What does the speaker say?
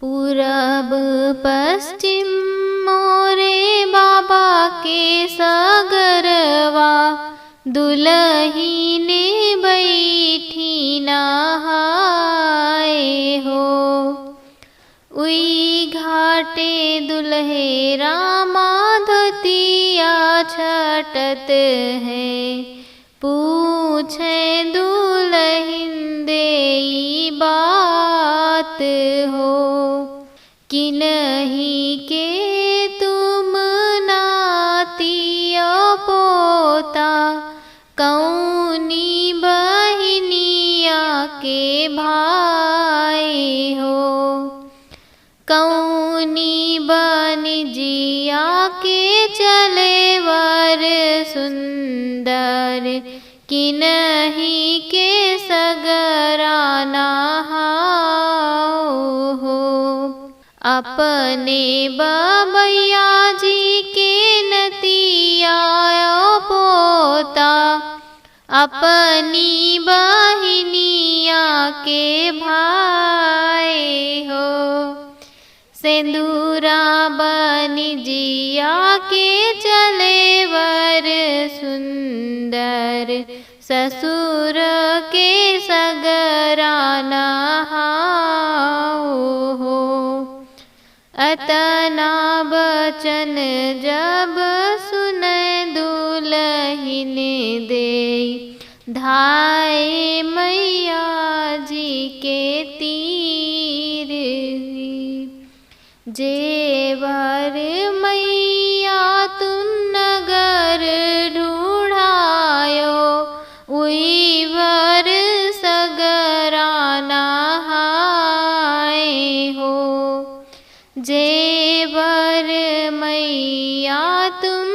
पूरब पश्चिम मोरे बाबा के सगरवा, दुलही ने बैठी नहाए हो। उई घाटे दुल्हे रामा धोतिया छटत है, पूछे दुल्हिन देई बात हो। किन्हीं के तुम नातिया पोता, कौनी बहिनिया के भाई हो। कौनी बनिजिया के चले वर सुंदर, किन्हीं के सगरा नहाओ हो। अपने बबैया जी के नतिया पोता, अपनी बहिनिया के भाई हो। सिंदूरा बनिजिया के चले वर सुंदर, ससुर के सगरा नहाओ हो। अतना बचन जब सुने दुल्हिन देई, धाये मैया जी के तीर। जेवर मैया तुम नगर ढूढ़ायो, उई वर सगरा नहाए हो। जेवर मैया तुम